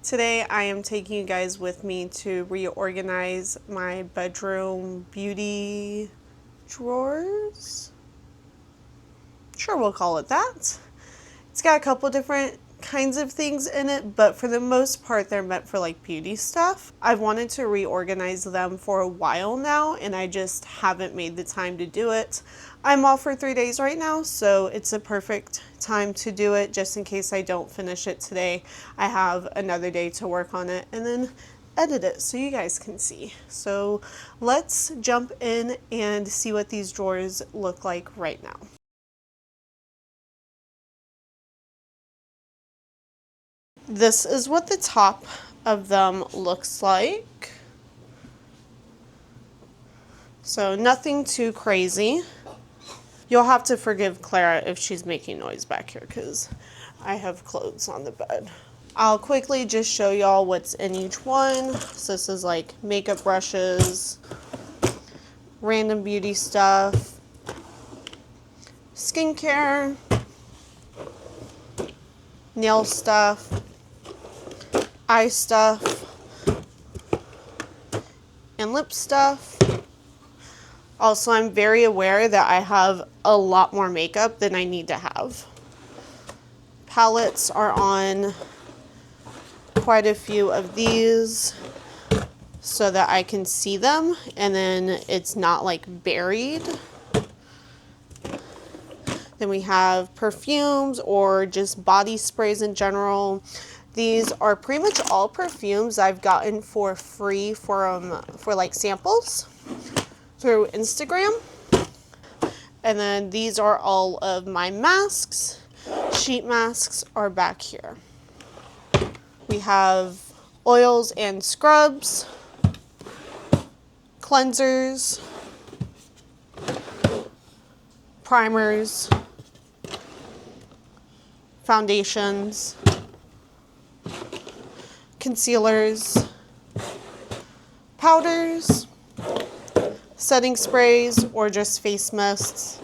Today I am taking you guys with me to reorganize my bedroom beauty drawers. Sure, we'll call it that. It's got a couple different kinds of things in it, but for the most part they're meant for like beauty stuff. I've wanted to reorganize them for a while now and I just haven't made the time to do it. I'm off for 3 days right now, so it's a perfect time to do it. Just in case I don't finish it today, I have another day to work on it and then edit it so you guys can see. So let's jump in and see what these drawers look like right now. This is what the top of them looks like. So nothing too crazy. You'll have to forgive Clara if she's making noise back here because I have clothes on the bed. I'll quickly just show y'all what's in each one. So this is like makeup brushes, random beauty stuff, skincare, nail stuff, eye stuff, and lip stuff. Also, I'm very aware that I have a lot more makeup than I need to have. Palettes are on quite a few of these so that I can see them and then it's not like buried. Then we have perfumes or just body sprays in general. These are pretty much all perfumes I've gotten for free for like samples through Instagram. And then these are all of my masks. Sheet masks are back here. We have oils and scrubs, cleansers, primers, foundations, concealers, powders, setting sprays, or just face mists.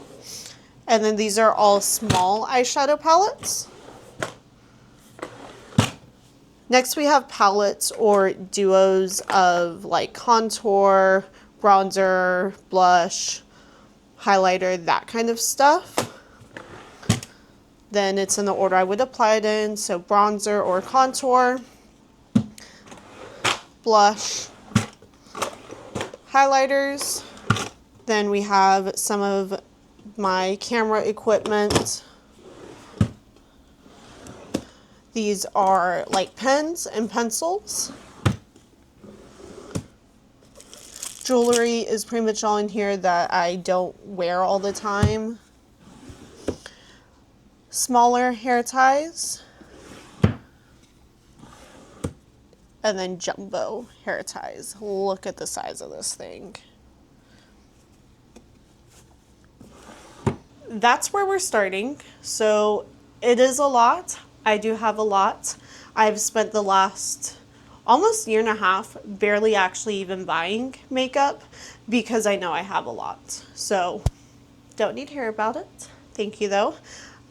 And then these are all small eyeshadow palettes. Next we have palettes or duos of like contour, bronzer, blush, highlighter, that kind of stuff. Then it's in the order I would apply it in, so bronzer or contour, blush, highlighters. Then we have some of my camera equipment. These are like pens and pencils. Jewelry is pretty much all in here that I don't wear all the time. Smaller hair ties. And then jumbo hair ties. Look at the size of this thing. That's where we're starting. So it is a lot. I do have a lot. I've spent the last almost year and a half barely actually even buying makeup because I know I have a lot. So don't need to hear about it. Thank you though.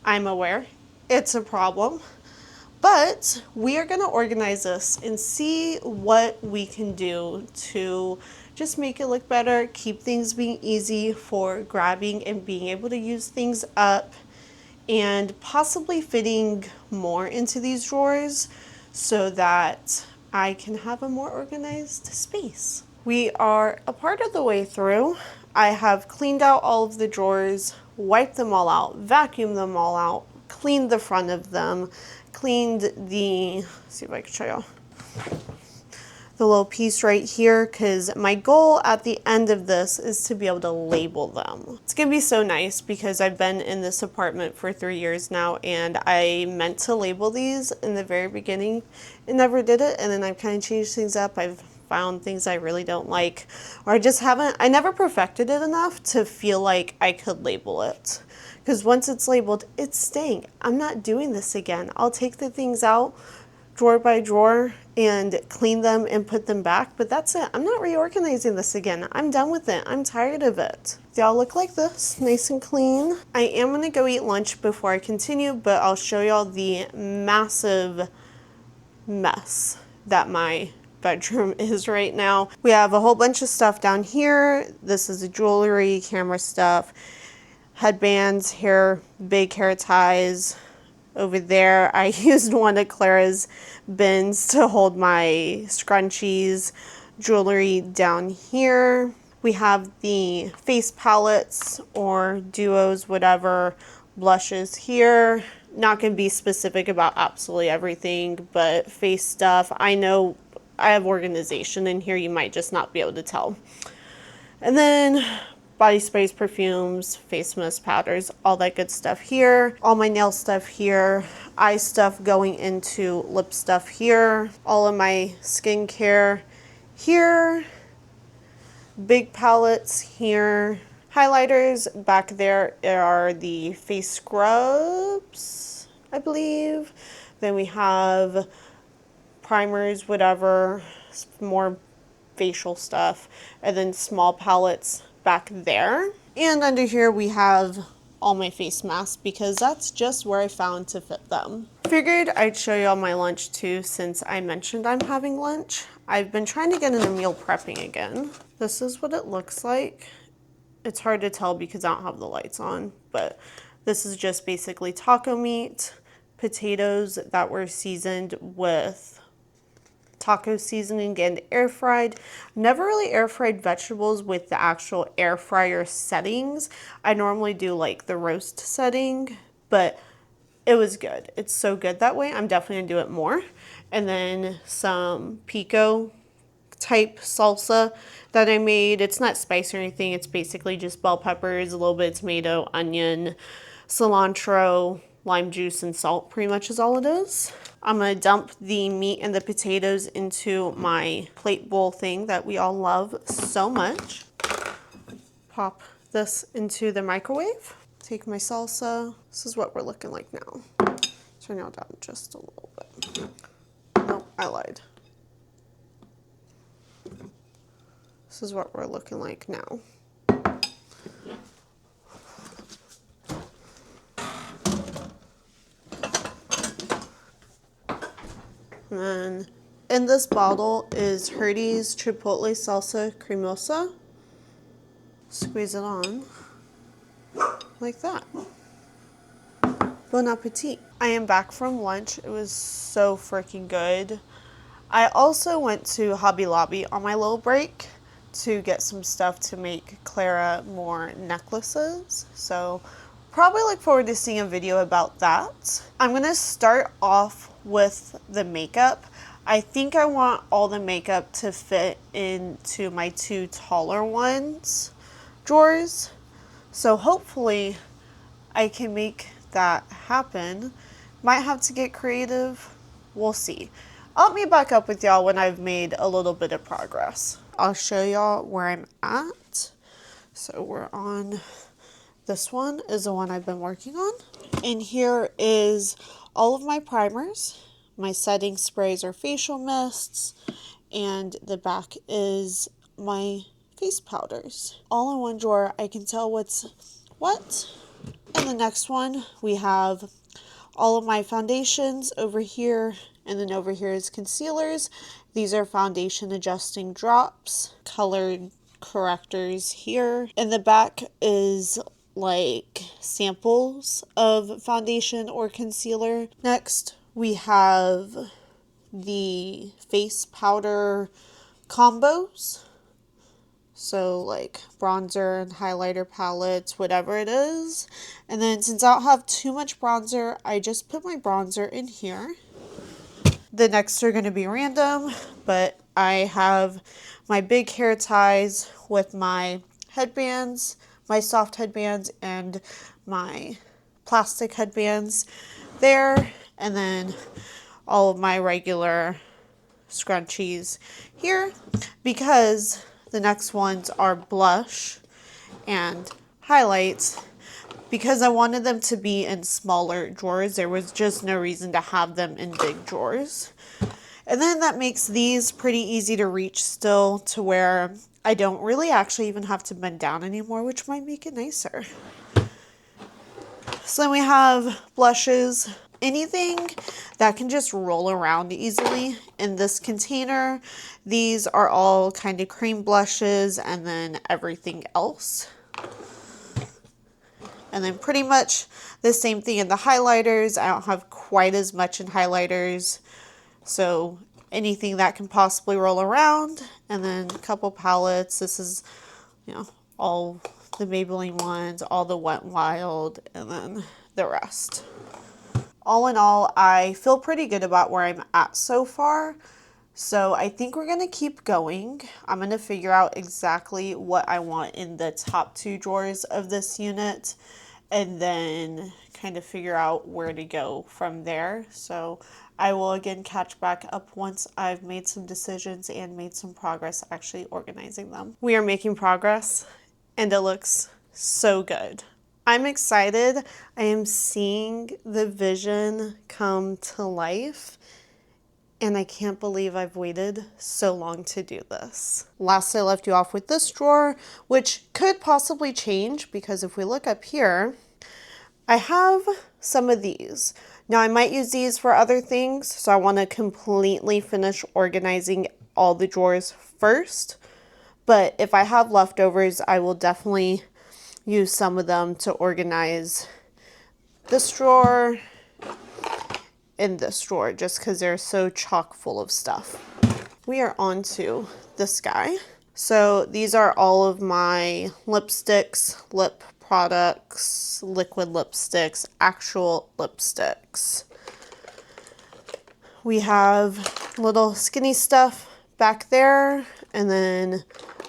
I'm aware it's a problem. But we are going to organize this and see what we can do to just make it look better, keep things being easy for grabbing and being able to use things up, and possibly fitting more into these drawers so that I can have a more organized space. We are a part of the way through. I have cleaned out all of the drawers, wiped them all out, vacuumed them all out, cleaned the front of them, cleaned the, let's see if I can show y'all, the little piece right here, because my goal at the end of this is to be able to label them. It's gonna be so nice because I've been in this apartment for 3 years now and I meant to label these in the very beginning and never did it, and then I've kind of changed things up. I've found things I really don't like, or I never perfected it enough to feel like I could label it. Because once it's labeled, it's staying. I'm not doing this again. I'll take the things out drawer by drawer and clean them and put them back, but that's it. I'm not reorganizing this again. I'm done with it. I'm tired of it. They all look like this, nice and clean. I am gonna go eat lunch before I continue, but I'll show y'all the massive mess that my bedroom is right now. We have a whole bunch of stuff down here. This is the jewelry, camera stuff, headbands, big hair ties. Over there, I used one of Clara's bins to hold my scrunchies, jewelry down here. We have the face palettes or duos, whatever, blushes here. Not going to be specific about absolutely everything, but face stuff. I know I have organization in here. You might just not be able to tell. And then body sprays, perfumes, face mist, powders, all that good stuff here. All my nail stuff here. Eye stuff going into lip stuff here. All of my skincare here. Big palettes here. Highlighters back there are the face scrubs, I believe. Then we have primers, whatever, more facial stuff. And then small palettes back there. And under here we have all my face masks because that's just where I found to fit them. Figured I'd show you all my lunch too since I mentioned I'm having lunch. I've been trying to get into meal prepping again. This is what it looks like. It's hard to tell because I don't have the lights on, but this is just basically taco meat, potatoes that were seasoned with taco seasoning and air fried. Never really air fried vegetables with the actual air fryer settings. I normally do like the roast setting, but it was good. It's so good that way. I'm definitely gonna do it more. And then some pico type salsa that I made. It's not spicy or anything. It's basically just bell peppers, a little bit of tomato, onion, cilantro, lime juice, and salt pretty much is all it is. I'm going to dump the meat and the potatoes into my plate bowl thing that we all love so much. Pop this into the microwave. Take my salsa. This is what we're looking like now. Turn it down just a little bit. Nope, I lied. This is what we're looking like now. And then in this bottle is Herdy's Chipotle Salsa Cremosa. Squeeze it on like that. Bon appetit. I am back from lunch. It was so freaking good. I also went to Hobby Lobby on my little break to get some stuff to make Clara more necklaces. So probably look forward to seeing a video about that. I'm gonna start off with the makeup. I think I want all the makeup to fit into my two taller ones drawers. So hopefully I can make that happen. Might have to get creative. We'll see. I'll meet back up with y'all when I've made a little bit of progress. I'll show y'all where I'm at. So we're on, this one is the one I've been working on. And here is all of my primers, my setting sprays or facial mists, and the back is my face powders. All in one drawer. I can tell what's what. And the next one, we have all of my foundations over here, and then over here is concealers. These are foundation adjusting drops, colored correctors here. In the back is like samples of foundation or concealer. Next, we have the face powder combos. So like bronzer and highlighter palettes, whatever it is. And then since I don't have too much bronzer, I just put my bronzer in here. The next are going to be random, but I have my big hair ties with my headbands, my soft headbands, and my plastic headbands there. And then all of my regular scrunchies here, because the next ones are blush and highlights. Because I wanted them to be in smaller drawers, there was just no reason to have them in big drawers. And then that makes these pretty easy to reach still, to where I don't really actually even have to bend down anymore, which might make it nicer. So then we have blushes. anything that can just roll around easily in this container. These are all kind of cream blushes and then everything else. And then pretty much the same thing in the highlighters. I don't have quite as much in highlighters, so anything that can possibly roll around. And then a couple palettes. This is, you know, all the Maybelline ones, all the Wet n Wild, and then the rest. All in all, I feel pretty good about where I'm at so far. So I think we're going to keep going. I'm going to figure out exactly what I want in the top 2 drawers of this unit, and then kind of figure out where to go from there. So I will again catch back up once I've made some decisions and made some progress actually organizing them. We are making progress and it looks so good. I'm excited. I am seeing the vision come to life. And I can't believe I've waited so long to do this. Last, I left you off with this drawer, which could possibly change because if we look up here, I have some of these. Now I might use these for other things, so I want to completely finish organizing all the drawers first. But if I have leftovers, I will definitely use some of them to organize this drawer in this drawer, just because they're so chock full of stuff. We are on to this guy. So these are all of my lipsticks, lip products, liquid lipsticks, actual lipsticks. We have little skinny stuff back there, and then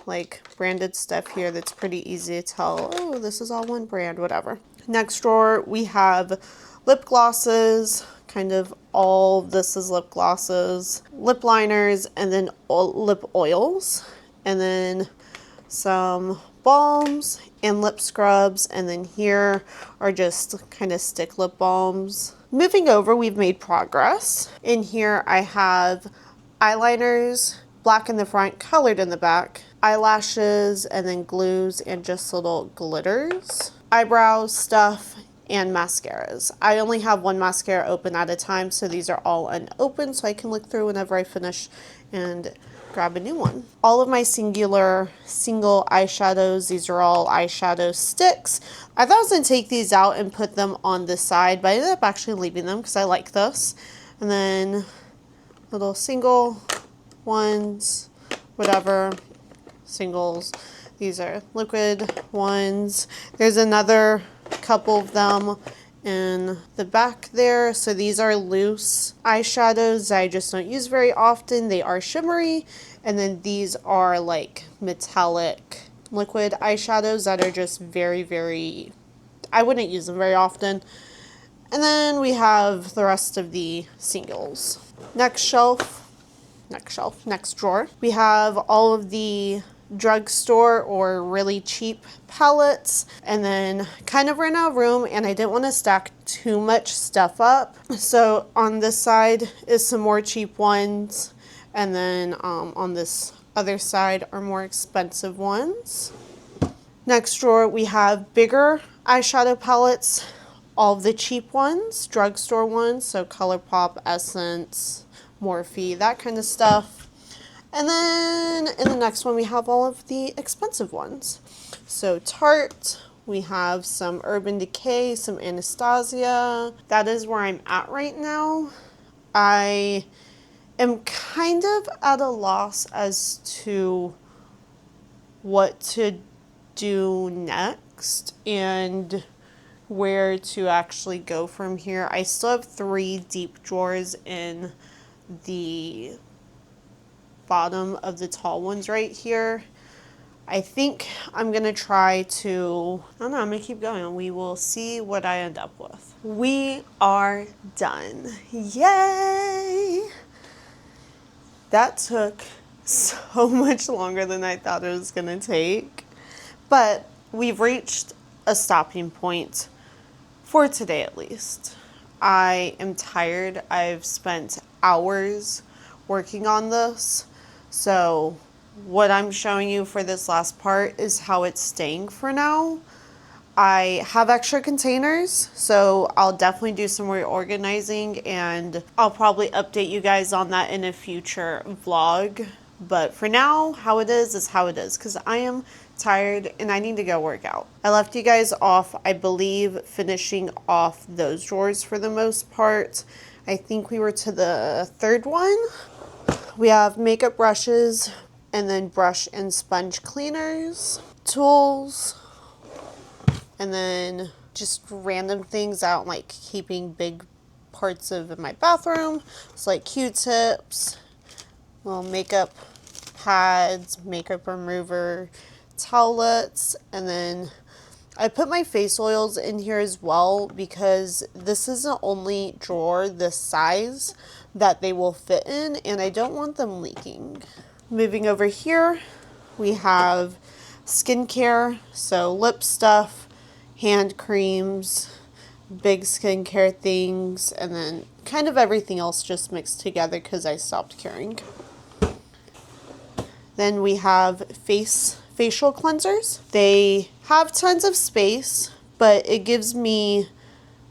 like branded stuff here that's pretty easy to tell, oh, this is all one brand, whatever. Next drawer, we have lip glosses, kind of all this is lip glosses, lip liners, and then lip oils, and then some balms and lip scrubs, and then here are just kind of stick lip balms. Moving over, we've made progress. In here I have eyeliners, black in the front, colored in the back, eyelashes, and then glues and just little glitters, eyebrow stuff, and mascaras. I only have one mascara open at a time, so these are all unopened, so I can look through whenever I finish and grab a new one. All of my single eyeshadows, these are all eyeshadow sticks. I thought I was going to take these out and put them on the side, but I ended up actually leaving them because I like this. And then little single ones, whatever, singles. These are liquid ones. There's another couple of them in the back there. So these are loose eyeshadows I just don't use very often. They are shimmery. And then these are like metallic liquid eyeshadows that are just very, very, I wouldn't use them very often. And then we have the rest of the singles. Next drawer. We have all of the drugstore or really cheap palettes, and then kind of ran out of room and I didn't want to stack too much stuff up. So on this side is some more cheap ones, and then on this other side are more expensive ones. Next drawer, we have bigger eyeshadow palettes, all of the cheap ones, drugstore ones, so ColourPop, Essence, Morphe, that kind of stuff. And then in the next one, we have all of the expensive ones. So Tarte, we have some Urban Decay, some Anastasia. That is where I'm at right now. I am kind of at a loss as to what to do next and where to actually go from here. I still have 3 deep drawers in the bottom of the tall ones right here. I think I'm going to try to, I don't know, I'm going to keep going. We will see what I end up with. We are done. Yay! That took so much longer than I thought it was going to take. But we've reached a stopping point for today at least. I am tired. I've spent hours working on this. So what I'm showing you for this last part is how it's staying for now. I have extra containers, so I'll definitely do some reorganizing, and I'll probably update you guys on that in a future vlog. But for now, how it is how it is, because I am tired and I need to go work out. I left you guys off, I believe, finishing off those drawers for the most part. I think we were to the third one. We have makeup brushes, and then brush and sponge cleaners, tools, and then just random things out, like keeping big parts of my bathroom. It's like Q-tips, little makeup pads, makeup remover, towelettes, and then I put my face oils in here as well because this is the only drawer this size that they will fit in, and I don't want them leaking. Moving over here, we have skincare, so lip stuff, hand creams, big skincare things, and then kind of everything else just mixed together because I stopped caring. Then we have facial cleansers. They have tons of space, but it gives me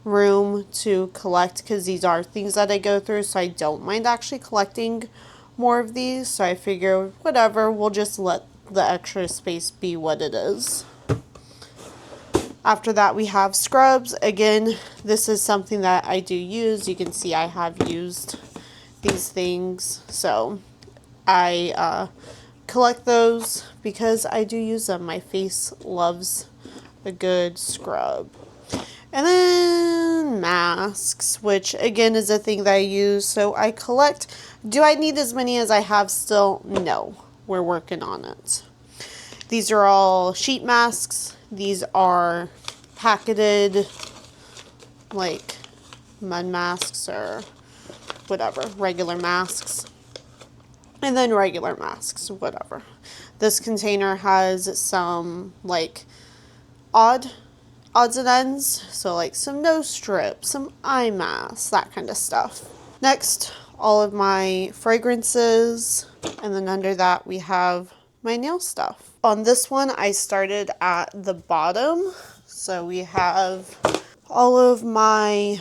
room to collect because these are things that I go through, so I don't mind actually collecting more of these. So I figure whatever, we'll just let the extra space be what it is. After that, we have scrubs. Again, this is something that I do use. You can see I have used these things, so I collect those because I do use them. My face loves a good scrub. And then masks, which again is a thing that I use, so I collect. Do I need as many as I have still? No, we're working on it. These are all sheet masks. These are packeted, like mud masks or whatever, regular masks. And then regular masks, whatever. This container has some like odds and ends, so like some nose strips, some eye masks, that kind of stuff. Next, all of my fragrances, and then under that we have my nail stuff. On this one, I started at the bottom, so we have all of my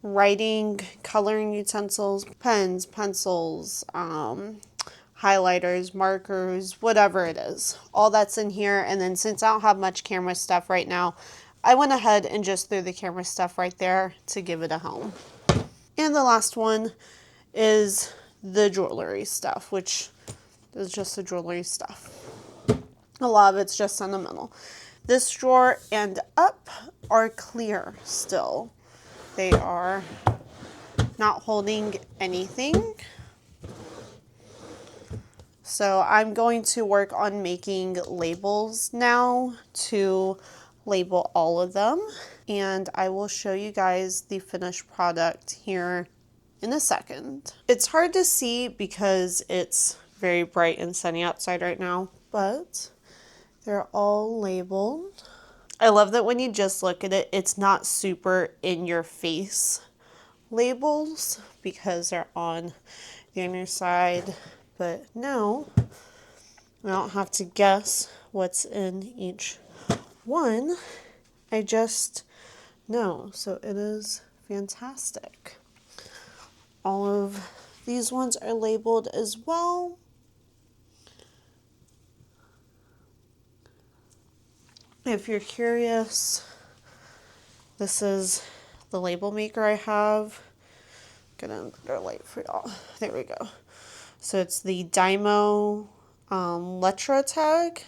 writing, coloring utensils, pens, pencils, highlighters, markers, whatever it is. All that's in here. And then since I don't have much camera stuff right now, I went ahead and just threw the camera stuff right there to give it a home. And the last one is the jewelry stuff, which is just the jewelry stuff. A lot of it's just sentimental. This drawer and up are clear still. They are not holding anything. So I'm going to work on making labels now to label all of them. And I will show you guys the finished product here in a second. It's hard to see because it's very bright and sunny outside right now, but they're all labeled. I love that when you just look at it, it's not super in your face labels because they're on the inner side. But no, I don't have to guess what's in each one. I just know. So it is fantastic. All of these ones are labeled as well. If you're curious, this is the label maker I have. Gonna better light for y'all. There we go. So it's the Dymo Letra tag.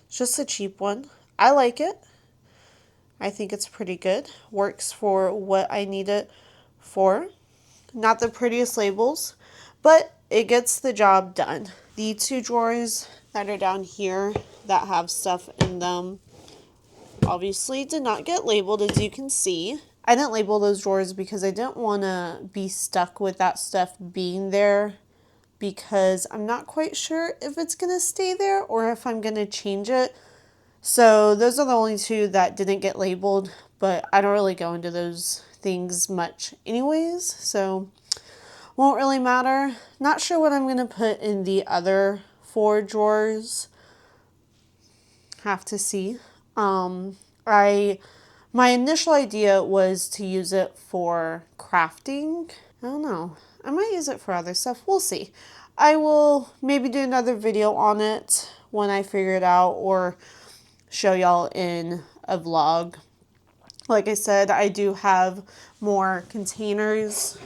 It's just a cheap one. I like it. I think it's pretty good. Works for what I need it for. Not the prettiest labels, but it gets the job done. The two drawers that are down here that have stuff in them obviously did not get labeled, as you can see. I didn't label those drawers because I didn't want to be stuck with that stuff being there, because I'm not quite sure if it's going to stay there or if I'm going to change it. So those are the only two that didn't get labeled, but I don't really go into those things much anyways, so won't really matter. Not sure what I'm going to put in the other 4 drawers. Have to see. I My initial idea was to use it for crafting. I don't know. I might use it for other stuff. We'll see. I will maybe do another video on it when I figure it out, or show y'all in a vlog. Like I said, I do have more containers.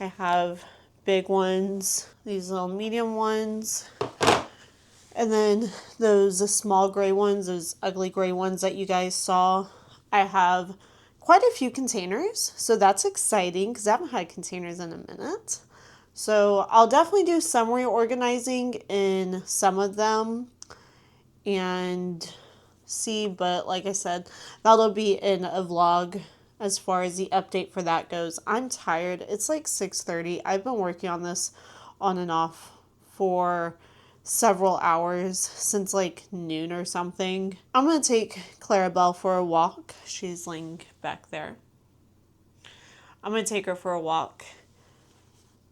I have big ones, these little medium ones, and then those small gray ones, those ugly gray ones that you guys saw. I have quite a few containers, so that's exciting because I haven't had containers in a minute. So I'll definitely do some reorganizing in some of them and see, but like I said, that'll be in a vlog as far as the update for that goes. I'm tired. It's like 6:30. I've been working on this on and off for several hours, since like noon or something. I'm going to take Clarabelle for a walk. She's laying back there. I'm going to take her for a walk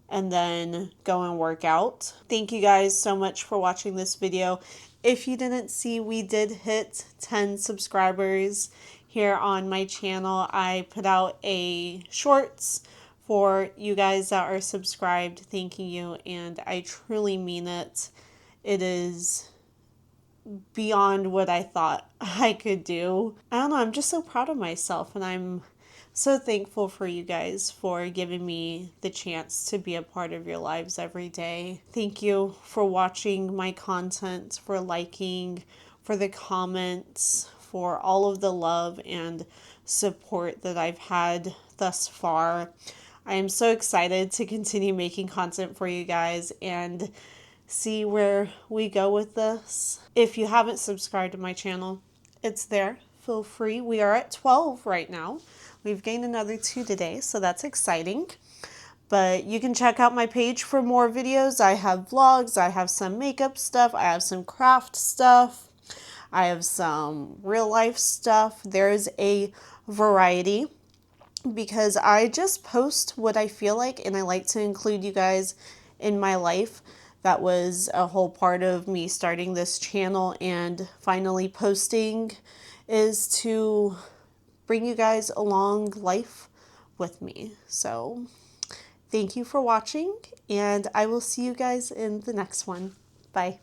and then go and work out. Thank you guys so much for watching this video. If you didn't see, we did hit 10 subscribers here on my channel. I put out a shorts for you guys that are subscribed, thanking you, and I truly mean it. It is beyond what I thought I could do. I don't know, I'm just so proud of myself, and I'm so thankful for you guys for giving me the chance to be a part of your lives every day. Thank you for watching my content, for liking, for the comments, for all of the love and support that I've had thus far. I am so excited to continue making content for you guys and see where we go with this. If you haven't subscribed to my channel, it's there. Feel free. We are at 12 right now. We've gained another 2 today, so that's exciting. But you can check out my page for more videos. I have vlogs, I have some makeup stuff, I have some craft stuff, I have some real life stuff. There's a variety because I just post what I feel like, and I like to include you guys in my life. That was a whole part of me starting this channel and finally posting, is to bring you guys along life with me. So thank you for watching, and I will see you guys in the next one. Bye.